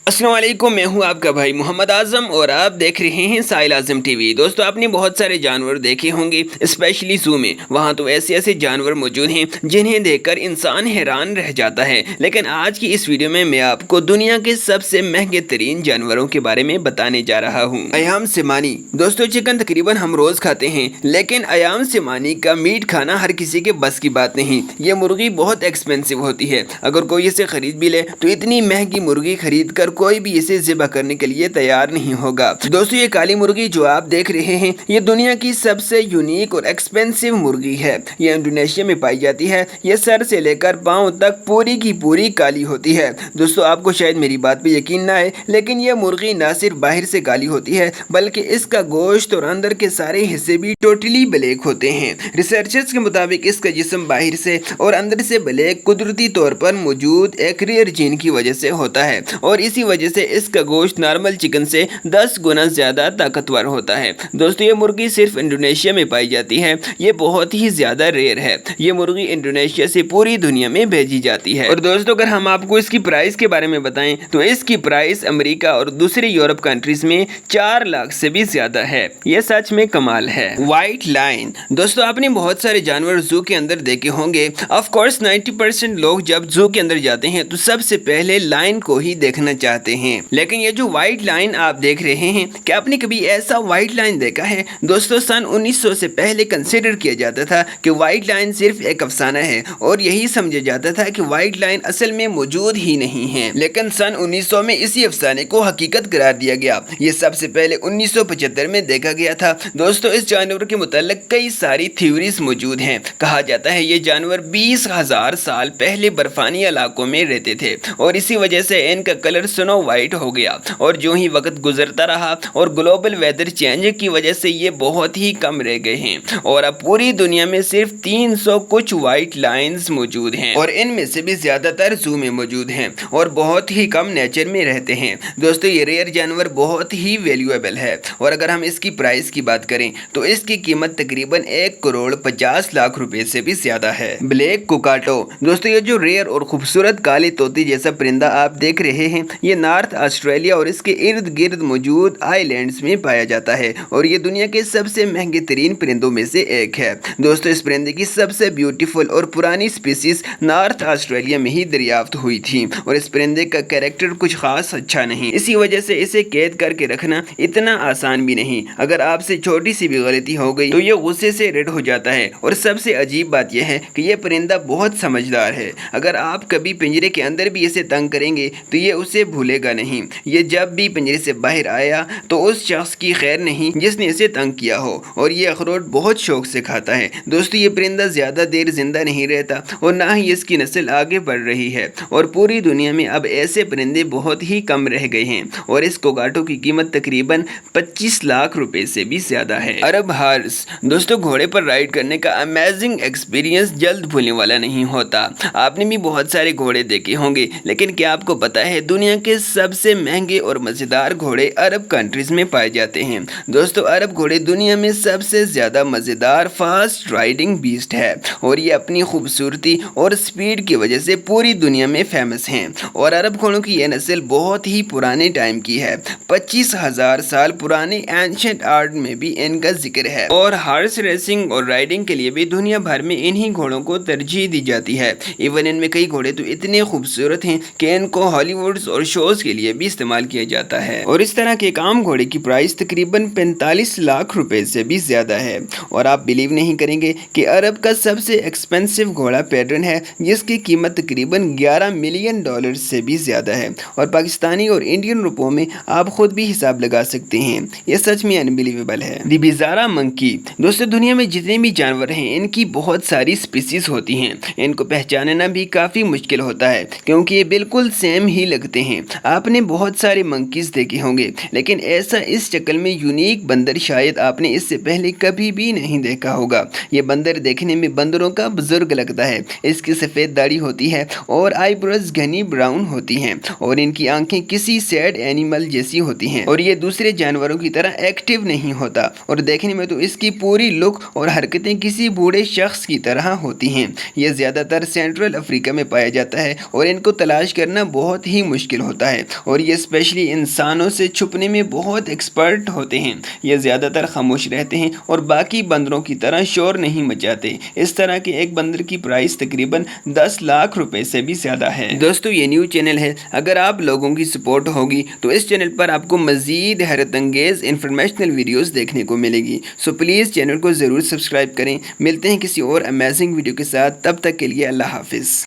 अस्सलाम वालेकुम, मैं हूं आपका भाई मोहम्मद आजम और आप देख रहे हैं साहिल आजम टीवी। दोस्तों, आपने बहुत सारे जानवर देखे होंगे, स्पेशली जू में। वहां तो ऐसे ऐसे जानवर मौजूद हैं जिन्हें देखकर इंसान हैरान रह जाता है। लेकिन आज की इस वीडियो में मैं आपको दुनिया के सबसे महंगे तरीन जानवरों के बारे में बताने जा रहा हूँ। अयाम सिमानी। दोस्तों, चिकन तकरीबन हम रोज खाते हैं, लेकिन अयाम सिमानी का मीट खाना हर किसी के बस की बात नहीं। ये मुर्गी बहुत एक्सपेंसिव होती है। अगर कोई इसे खरीद भी ले तो इतनी महंगी मुर्गी खरीद कर कोई भी इसे ज़िबा करने के लिए तैयार नहीं होगा। दोस्तों, ये काली मुर्गी जो आप देख रहे हैं, ये दुनिया की सबसे यूनिक और एक्सपेंसिव मुर्गी है। ये इंडोनेशिया में पाई जाती है। ये सर से लेकर पाँव तक पूरी की पूरी काली होती है। दोस्तों, आपको शायद मेरी बात पे यकीन ना आए, लेकिन ये मुर्गी न सिर्फ बाहर से काली होती है, बल्कि इसका गोश्त और अंदर के सारे हिस्से भी टोटली ब्लैक होते हैं। रिसर्चर्स के मुताबिक इसका जिस्म बाहर से और अंदर से ब्लैक कुदरती तौर पर मौजूद एक रेयर जीन की वजह से होता है, और इसी वजह से इसका गोश्त नॉर्मल चिकन से 10 गुना ज्यादा ताकतवर होता है। दोस्तों, ये मुर्गी सिर्फ इंडोनेशिया में पाई जाती है। ये बहुत ही ज्यादा रेयर है। ये मुर्गी इंडोनेशिया से पूरी दुनिया में भेजी जाती है। और दोस्तों, अगर हम आपको इसकी प्राइस के बारे में बताएं तो इसकी प्राइस अमेरिका और दूसरे यूरोप कंट्रीज में 4 लाख से भी ज्यादा है। ये सच में कमाल है। White lion. दोस्तों, आपने बहुत सारे जानवर जू के अंदर देखे होंगे। ऑफ कोर्स 90% लोग जब जू के अंदर जाते हैं तो सबसे पहले लायन को ही देखना चाहते हैं। लेकिन ये जो व्हाइट लाइन आप देख रहे हैं, क्या आपने कभी ऐसा व्हाइट लाइन देखा है? दोस्तों, सन 1900 से पहले कंसिडर किया जाता था कि व्हाइट लाइन सिर्फ एक अफसाना है, और यही समझा जाता था कि व्हाइट लाइन असल में मौजूद ही नहीं है। लेकिन सन 1900 में इसी अफसाने को हकीकत करार दिया गया। ये सबसे पहले 1975 में देखा गया था। दोस्तों, इस जानवर के मुताल्लिक कई सारी थ्योरीज मौजूद हैं। कहा जाता है ये जानवर 20,000 साल पहले बर्फानी इलाकों में रहते थे, और इसी वजह से इनका कलर स्नो वाइट हो गया। और जो ही वक्त गुजरता रहा और ग्लोबल वेदर चेंज की वजह से ये बहुत ही कम रह गए हैं, और अब पूरी दुनिया में सिर्फ 300 कुछ व्हाइट लाइन्स मौजूद हैं, और इनमें से भी ज्यादातर जू में मौजूद हैं और बहुत ही कम नेचर में रहते हैं। दोस्तों, ये रेयर जानवर बहुत ही वैल्यूएबल है, और अगर हम इसकी प्राइस की बात करें तो इसकी कीमत तकरीबन 1 करोड़ 50 लाख रुपए से भी ज्यादा है। ब्लैक कोकाटो। दोस्तों, ये जो रेयर और खूबसूरत काले तोते जैसा परिंदा आप देख रहे हैं, ये नॉर्थ ऑस्ट्रेलिया और इसके इर्द गिर्द मौजूद आइलैंड्स में पाया जाता है, और ये दुनिया के सबसे महंगे तरीन परिंदों में से एक है। दोस्तों, इस परिंदे की सबसे ब्यूटीफुल और पुरानी स्पीसीज नॉर्थ ऑस्ट्रेलिया में ही दरियाफ्त हुई थी, और इस परिंदे का कैरेक्टर कुछ खास अच्छा नहीं। इसी वजह से इसे कैद करके रखना इतना आसान भी नहीं। अगर आपसे छोटी सी भी गलती हो गई तो ये गुस्से से रेड हो जाता है। और सबसे अजीब बात यह है कि यह परिंदा बहुत समझदार है। अगर आप कभी पिंजरे के अंदर भी इसे तंग करेंगे तो ये उसे भूलेगा नहीं। ये जब भी पिंजरे से बाहर आया तो उस शख्स की खैर नहीं जिसने इसे तंग किया हो, और ये अखरोट बहुत शौक से खाता है। दोस्तों, ये परिंदा ज्यादा देर जिंदा नहीं रहता, और ना ही इसकी नस्ल आगे बढ़ रही है, और पूरी दुनिया में अब ऐसे परिंदे बहुत ही कम रह गए हैं, और इस कोकाटो की कीमत तकरीबन 25 लाख रुपए से भी ज्यादा है। अरब हार्स। दोस्तों, घोड़े पर राइड करने का अमेजिंग एक्सपीरियंस जल्द भूलने वाला नहीं होता। आपने भी बहुत सारे घोड़े देखे होंगे, लेकिन क्या आपको पता है दुनिया के सबसे महंगे और मजेदार घोड़े अरब कंट्रीज में पाए जाते हैं? दोस्तों, अरब घोड़े दुनिया में सबसे ज्यादा मजेदार फास्ट राइडिंग बीस्ट है, और ये अपनी खूबसूरती और स्पीड की वजह से पूरी दुनिया में फेमस हैं। और अरब घोड़ों की यह नस्ल बहुत ही पुराने टाइम की है। 25,000 साल पुराने एंशिएंट आर्ट में भी इनका जिक्र है, और हॉर्स रेसिंग और राइडिंग के लिए भी दुनिया भर में इन्हीं घोड़ों को तरजीह दी जाती है। इवन इनमें कई घोड़े तो इतने खूबसूरत हैं कि इनको हॉलीवुड और शोज के लिए भी इस्तेमाल किया जाता है। और इस तरह के एक आम घोड़े की प्राइस तकरीबन 45 लाख रुपए से भी ज्यादा है। और आप बिलीव नहीं करेंगे कि अरब का सबसे एक्सपेंसिव घोड़ा पैटर्न है, जिसकी कीमत तकरीबन 11 मिलियन डॉलर से भी ज्यादा है, और पाकिस्तानी और इंडियन रुपयों में आप खुद भी हिसाब लगा सकते हैं। ये सच में अनबिलीवेबल है। दी बिजारा मंकी। दोस्तों, दुनिया में जितने भी जानवर हैं, इनकी बहुत सारी स्पीसीज होती हैं। इनको पहचानना भी काफी मुश्किल होता है, क्योंकि ये बिल्कुल सेम ही लगते हैं। आपने बहुत सारे मंकीज देखे होंगे, लेकिन ऐसा इस शक्ल में यूनिक बंदर शायद आपने इससे पहले कभी भी नहीं देखा होगा। ये बंदर देखने में बंदरों का बुजुर्ग लगता है। इसकी सफेद दाढ़ी होती है और आईब्रोज घनी ब्राउन होती हैं, और इनकी आंखें किसी सैड एनिमल जैसी होती हैं, और ये दूसरे जानवरों की तरह एक्टिव नहीं होता, और देखने में तो इसकी पूरी लुक और हरकतें किसी बूढ़े शख्स की तरह होती हैं। ये ज्यादातर सेंट्रल अफ्रीका में पाया जाता है, और इनको तलाश करना बहुत ही मुश्किल होता है। ہوتا ہے اور یہ اسپیشلی انسانوں سے چھپنے میں بہت ایکسپرٹ ہوتے ہیں۔ یہ زیادہ تر خاموش رہتے ہیں اور باقی بندروں کی طرح شور نہیں مچاتے۔ اس طرح کے ایک بندر کی پرائس تقریباً 10 لاکھ روپے سے بھی زیادہ ہے۔ دوستو یہ نیو چینل ہے، اگر آپ لوگوں کی سپورٹ ہوگی تو اس چینل پر آپ کو مزید حیرت انگیز انفارمیشنل ویڈیوز دیکھنے کو ملے گی۔ سو پلیز چینل کو ضرور سبسکرائب کریں۔ ملتے ہیں کسی اور امیزنگ ویڈیو کے ساتھ، تب تک کے لیے اللہ حافظ۔